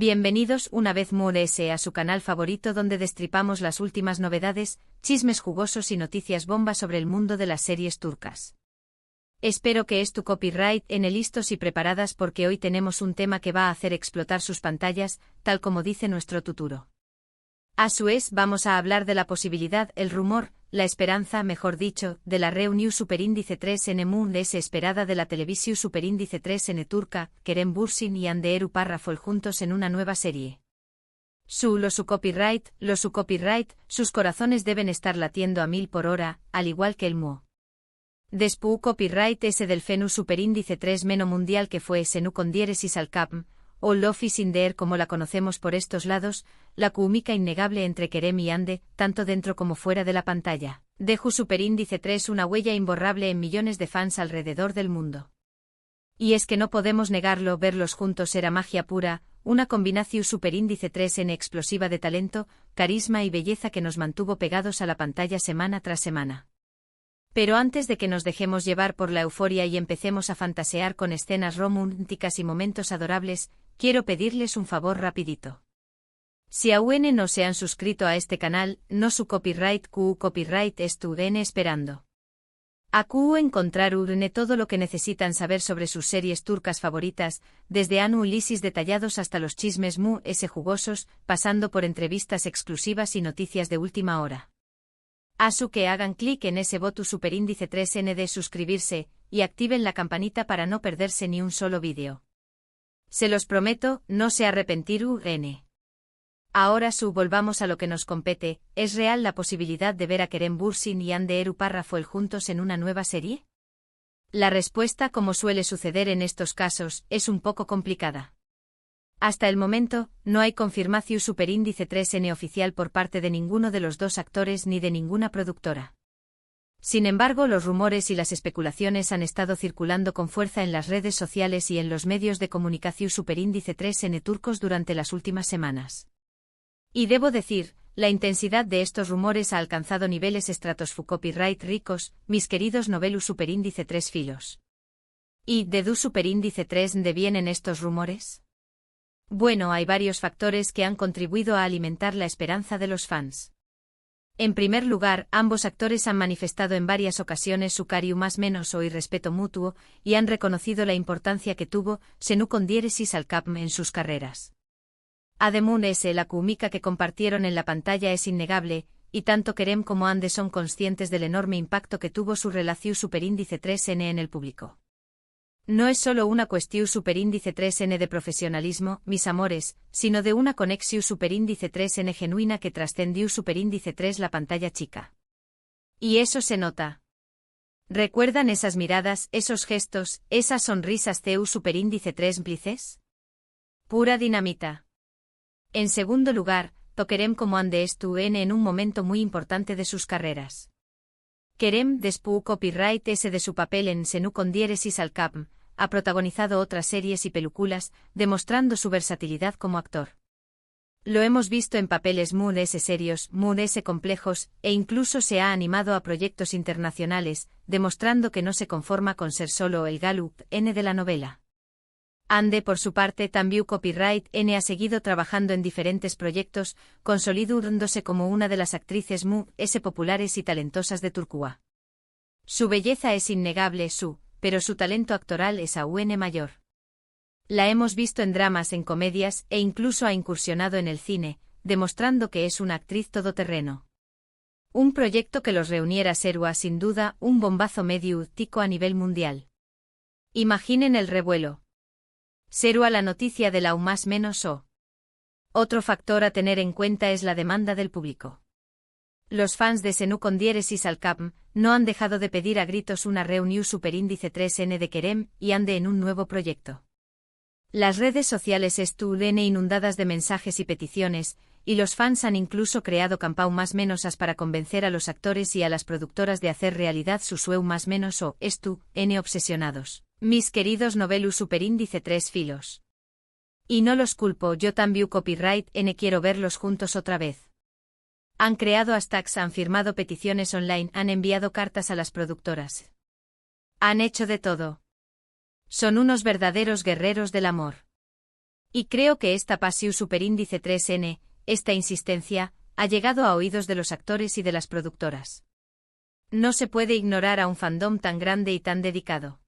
Bienvenidos una vez más a su canal favorito donde destripamos las últimas novedades, chismes jugosos y noticias bomba sobre el mundo de las series turcas. Espero que tu copyright listos y preparadas porque hoy tenemos un tema que va a hacer explotar sus pantallas, tal como dice nuestro tuturo. A su vez vamos a hablar de la posibilidad, el rumor, la esperanza, mejor dicho, de la reunión Superíndice 3N Mundes esperada de la televisión Superíndice 3N turca, Kerem Bürsin y Hande Erupar juntos en una nueva serie. Su copyright, sus corazones deben estar latiendo a 1000 por hora, al igual que el MUO. Despu copyright ese del FENU Superíndice 3 Meno Mundial que fue SNU con diéresis al CAPM, o Lofi Sinder como la conocemos por estos lados, la química innegable entre Kerem y Hande, tanto dentro como fuera de la pantalla, deja Superíndice 3 una huella imborrable en millones de fans alrededor del mundo. Y es que no podemos negarlo, verlos juntos era magia pura, una combinación Superíndice 3 en explosiva de talento, carisma y belleza que nos mantuvo pegados a la pantalla semana tras semana. Pero antes de que nos dejemos llevar por la euforia y empecemos a fantasear con escenas románticas y momentos adorables, quiero pedirles un favor rapidito. Si aún no se han suscrito a este canal, no su copyright estuvieron esperando. Acu encontrar todo lo que necesitan saber sobre sus series turcas favoritas, desde análisis detallados hasta los chismes jugosos, pasando por entrevistas exclusivas y noticias de última hora. Asu que hagan clic en ese botón Superíndice 3N de suscribirse, y activen la campanita para no perderse ni un solo vídeo. Se los prometo, no se arrepentirán. Ahora volvamos a lo que nos compete, ¿es real la posibilidad de ver a Kerem Bürsin y Hande Erupar juntos en una nueva serie? La respuesta, como suele suceder en estos casos, es un poco complicada. Hasta el momento, no hay confirmación Superíndice 3N oficial por parte de ninguno de los dos actores ni de ninguna productora. Sin embargo, los rumores y las especulaciones han estado circulando con fuerza en las redes sociales y en los medios de comunicación Superíndice 3N turcos durante las últimas semanas. Y debo decir, la intensidad de estos rumores ha alcanzado niveles copyright ricos, mis queridos novelus Superíndice 3 filos. ¿Y de du Superíndice 3 de vienen estos rumores? Bueno, hay varios factores que han contribuido a alimentar la esperanza de los fans. En primer lugar, ambos actores han manifestado en varias ocasiones su cariño más menos o irrespeto mutuo, y han reconocido la importancia que tuvo, SNU con diéresis al CAPM en sus carreras. Además, la química que compartieron en la pantalla es innegable, y tanto Kerem como Hande son conscientes del enorme impacto que tuvo su relación Superíndice 3N en el público. No es solo una cuestión Superíndice 3N de profesionalismo, mis amores, sino de una conexión Superíndice 3N genuina que trascendió Superíndice 3 la pantalla chica. Y eso se nota. ¿Recuerdan esas miradas, esos gestos, esas sonrisas Superíndice 3 plices? Pura dinamita. En segundo lugar, Kerem como Hande estuvieron en un momento muy importante de sus carreras. Kerem, despu copyright ese de su papel en SNU con diéresis al CAPM, ha protagonizado otras series y películas, demostrando su versatilidad como actor. Lo hemos visto en papeles muy serios, muy complejos, e incluso se ha animado a proyectos internacionales, demostrando que no se conforma con ser solo el Galup N de la novela. Hande, por su parte, también copyright N ha seguido trabajando en diferentes proyectos, consolidándose como una de las actrices populares y talentosas de Turquía. Su belleza es innegable, pero su talento actoral es aún mayor. La hemos visto en dramas, en comedias, e incluso ha incursionado en el cine, demostrando que es una actriz todoterreno. Un proyecto que los reuniera será sin duda un bombazo mediático a nivel mundial. Imaginen el revuelo. Será la noticia de la más menos o. Otro factor a tener en cuenta es la demanda del público. Los fans de SNU con diéresis al CAPM no han dejado de pedir a gritos una reunión Superíndice 3N de Kerem y Hande en un nuevo proyecto. Las redes sociales estuvieron inundadas de mensajes y peticiones, y los fans han incluso creado campañas más menosas para convencer a los actores y a las productoras de hacer realidad su sueño más menos o N obsesionados. Mis queridos novelus Superíndice 3 filos. Y no los culpo, yo también copyright N quiero verlos juntos otra vez. Han creado hashtags, han firmado peticiones online, han enviado cartas a las productoras. Han hecho de todo. Son unos verdaderos guerreros del amor. Y creo que esta pasión superíndice 3N, esta insistencia, ha llegado a oídos de los actores y de las productoras. No se puede ignorar a un fandom tan grande y tan dedicado.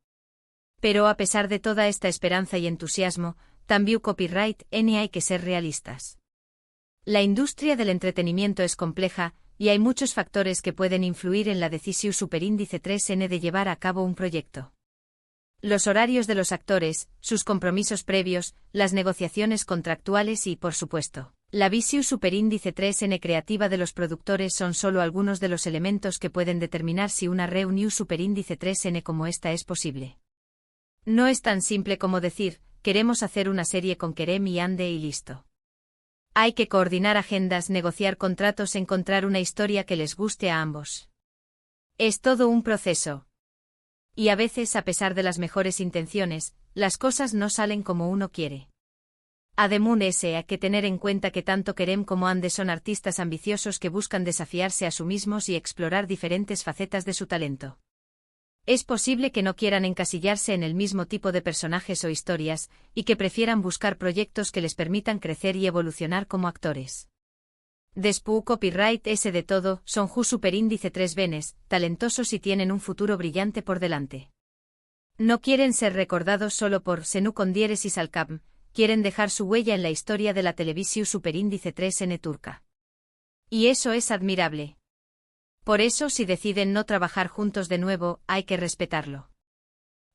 Pero a pesar de toda esta esperanza y entusiasmo, también copyright N hay que ser realistas. La industria del entretenimiento es compleja, y hay muchos factores que pueden influir en la decisión superíndice 3N de llevar a cabo un proyecto. Los horarios de los actores, sus compromisos previos, las negociaciones contractuales y, por supuesto, la visión superíndice 3N creativa de los productores son solo algunos de los elementos que pueden determinar si una reunión superíndice 3N como esta es posible. No es tan simple como decir, queremos hacer una serie con Kerem y Ande y listo. Hay que coordinar agendas, negociar contratos, encontrar una historia que les guste a ambos. Es todo un proceso. Y a veces, a pesar de las mejores intenciones, las cosas no salen como uno quiere. Además, hay que tener en cuenta que tanto Kerem como Ande son artistas ambiciosos que buscan desafiarse a sí mismos y explorar diferentes facetas de su talento. Es posible que no quieran encasillarse en el mismo tipo de personajes o historias, y que prefieran buscar proyectos que les permitan crecer y evolucionar como actores. Después copyright ese de todo, son ju superíndice 3 venes, talentosos y tienen un futuro brillante por delante. No quieren ser recordados solo por Senu con diéresis al cap, quieren dejar su huella en la historia de la televisión superíndice 3N turca. Y eso es admirable. Por eso si deciden no trabajar juntos de nuevo, hay que respetarlo.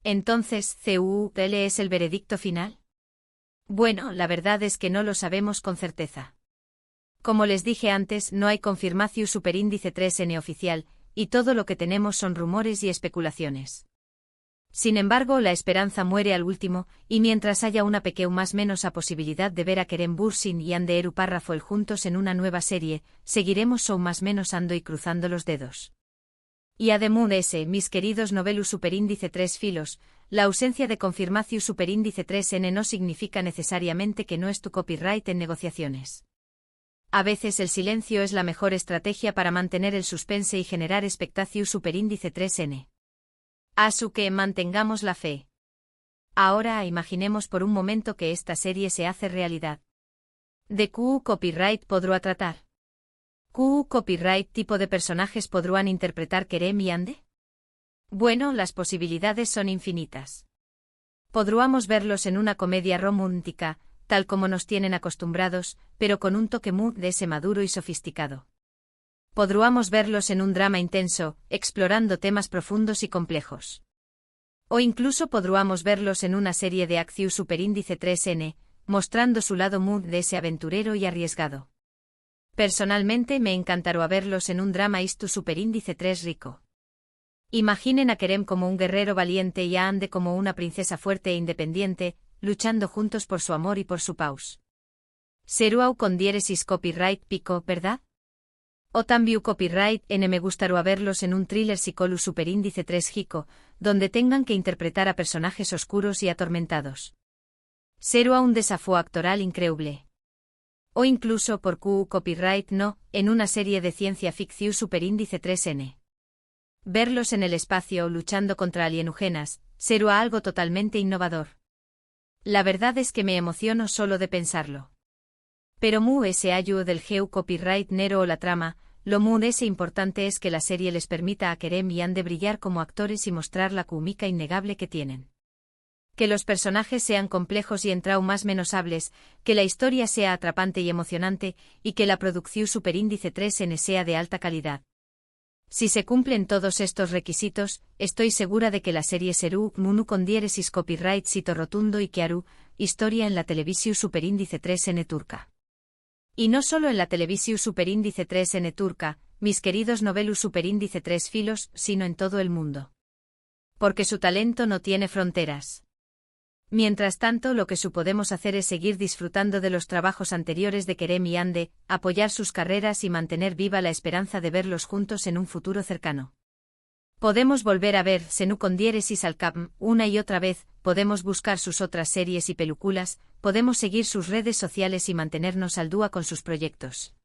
Entonces, ¿CUL es el veredicto final? Bueno, la verdad es que no lo sabemos con certeza. Como les dije antes, no hay confirmación superíndice 3N oficial, y todo lo que tenemos son rumores y especulaciones. Sin embargo, la esperanza muere al último, y mientras haya una pequeña más menos a posibilidad de ver a Kerem Bürsin y Ande Eru Parrafoel juntos en una nueva serie, seguiremos son más menos ando y cruzando los dedos. Y además mis queridos novelus superíndice 3 filos, la ausencia de confirmación superíndice 3N no significa necesariamente que no es tu copyright en negociaciones. A veces el silencio es la mejor estrategia para mantener el suspense y generar expectación superíndice 3N. Así que mantengamos la fe. Ahora imaginemos por un momento que esta serie se hace realidad. ¿De qué copyright podrá tratar? ¿Qué copyright tipo de personajes podrán interpretar Kerem y Ande? Bueno, las posibilidades son infinitas. Podríamos verlos en una comedia romántica, tal como nos tienen acostumbrados, pero con un toque muy de ese maduro y sofisticado. Podríamos verlos en un drama intenso, explorando temas profundos y complejos. O incluso podríamos verlos en una serie de acción superíndice 3N, mostrando su lado muy de ese aventurero y arriesgado. Personalmente me encantaría verlos en un drama istu superíndice 3 rico. Imaginen a Kerem como un guerrero valiente y a Ande como una princesa fuerte e independiente, luchando juntos por su amor y por su paus. Seruau con diéresis copyright pico, ¿verdad? O también copyright N me gustaría verlos en un thriller psicolus superíndice 3 jico, donde tengan que interpretar a personajes oscuros y atormentados. Seruau un desafío actoral increíble. O incluso por Q copyright no, en una serie de ciencia ficción superíndice 3N. Verlos en el espacio luchando contra alienígenas, sería algo totalmente innovador. La verdad es que me emociono solo de pensarlo. Pero ese ayu del geu copyright nero o la trama, lo ese importante es que la serie les permita a Kerem y Ande brillar como actores y mostrar la química innegable que tienen. Que los personajes sean complejos y más menosables, que la historia sea atrapante y emocionante, y que la producción superíndice 3N sea de alta calidad. Si se cumplen todos estos requisitos, estoy segura de que la serie Seru Munu con diéresis copyright sito rotundo y Kearu, historia en la televisión superíndice 3N turca. Y no solo en la televisión superíndice 3N turca, mis queridos novelus superíndice 3 filos, sino en todo el mundo. Porque su talento no tiene fronteras. Mientras tanto, lo que podemos hacer es seguir disfrutando de los trabajos anteriores de Kerem y Ande, apoyar sus carreras y mantener viva la esperanza de verlos juntos en un futuro cercano. Podemos volver a ver Senu con diéresis al cap una y otra vez, podemos buscar sus otras series y películas, podemos seguir sus redes sociales y mantenernos al día con sus proyectos.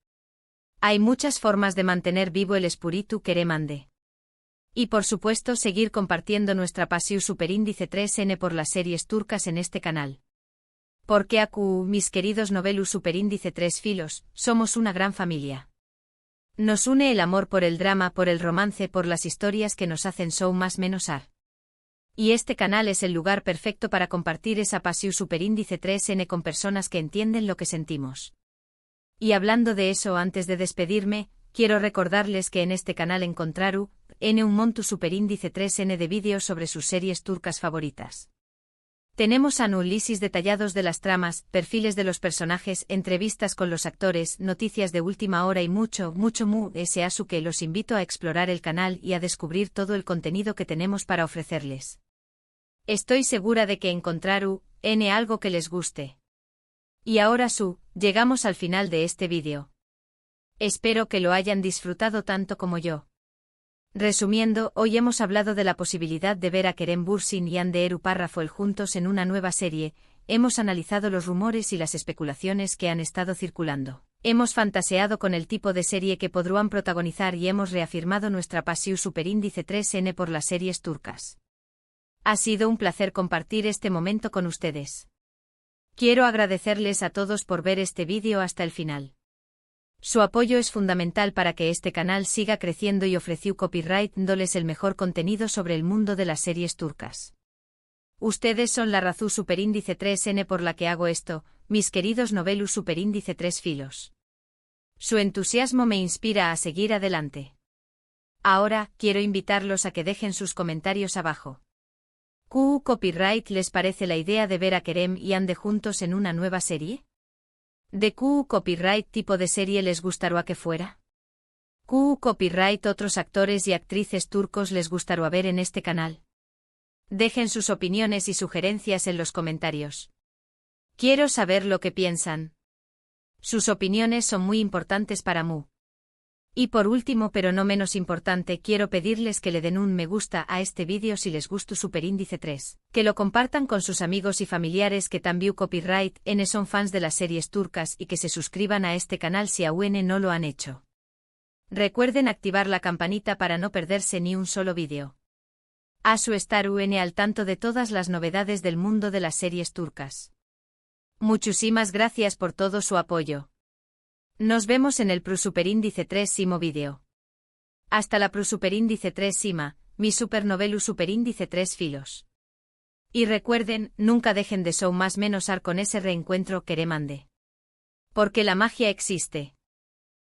Hay muchas formas de mantener vivo el espíritu Kerem Ande. Y por supuesto seguir compartiendo nuestra pasión superíndice 3N por las series turcas en este canal. Porque AQ, mis queridos Novelu Superíndice 3 filos, somos una gran familia. Nos une el amor por el drama, por el romance, por las historias que nos hacen show más menos ar. Y este canal es el lugar perfecto para compartir esa pasión Superíndice 3N con personas que entienden lo que sentimos. Y hablando de eso, antes de despedirme, quiero recordarles que en este canal encontraru un montu Superíndice 3N de vídeos sobre sus series turcas favoritas. Tenemos análisis detallados de las tramas, perfiles de los personajes, entrevistas con los actores, noticias de última hora y mucho sasu que los invito a explorar el canal y a descubrir todo el contenido que tenemos para ofrecerles. Estoy segura de que encontraru algo que les guste. Y ahora llegamos al final de este vídeo. Espero que lo hayan disfrutado tanto como yo. Resumiendo, hoy hemos hablado de la posibilidad de ver a Kerem Bürsin y Hande Erçel juntos en una nueva serie, hemos analizado los rumores y las especulaciones que han estado circulando. Hemos fantaseado con el tipo de serie que podrán protagonizar y hemos reafirmado nuestra pasión Superíndice 3N por las series turcas. Ha sido un placer compartir este momento con ustedes. Quiero agradecerles a todos por ver este vídeo hasta el final. Su apoyo es fundamental para que este canal siga creciendo y ofreciu copyright dándoles el mejor contenido sobre el mundo de las series turcas. Ustedes son la razón Superíndice 3N por la que hago esto, mis queridos Novelu Superíndice 3 filos. Su entusiasmo me inspira a seguir adelante. Ahora, quiero invitarlos a que dejen sus comentarios abajo. ¿Qué copyright les parece la idea de ver a Kerem y Hande juntos en una nueva serie? ¿De qué copyright tipo de serie les gustaría que fuera? ¿Qué copyright otros actores y actrices turcos les gustaría ver en este canal? Dejen sus opiniones y sugerencias en los comentarios. Quiero saber lo que piensan. Sus opiniones son muy importantes para mí. Y por último pero no menos importante, quiero pedirles que le den un me gusta a este vídeo si les gustó Superíndice 3, que lo compartan con sus amigos y familiares que también copyright son fans de las series turcas y que se suscriban a este canal si aún no lo han hecho. Recuerden activar la campanita para no perderse ni un solo vídeo. A su estar al tanto de todas las novedades del mundo de las series turcas. Muchísimas gracias por todo su apoyo. Nos vemos en el Superíndice 3 vídeo. Hasta la Superíndice 3 mi supernovelu Superíndice 3 filos. Y recuerden, nunca dejen de show más menos ar con ese reencuentro Kerem Hande. Porque la magia existe.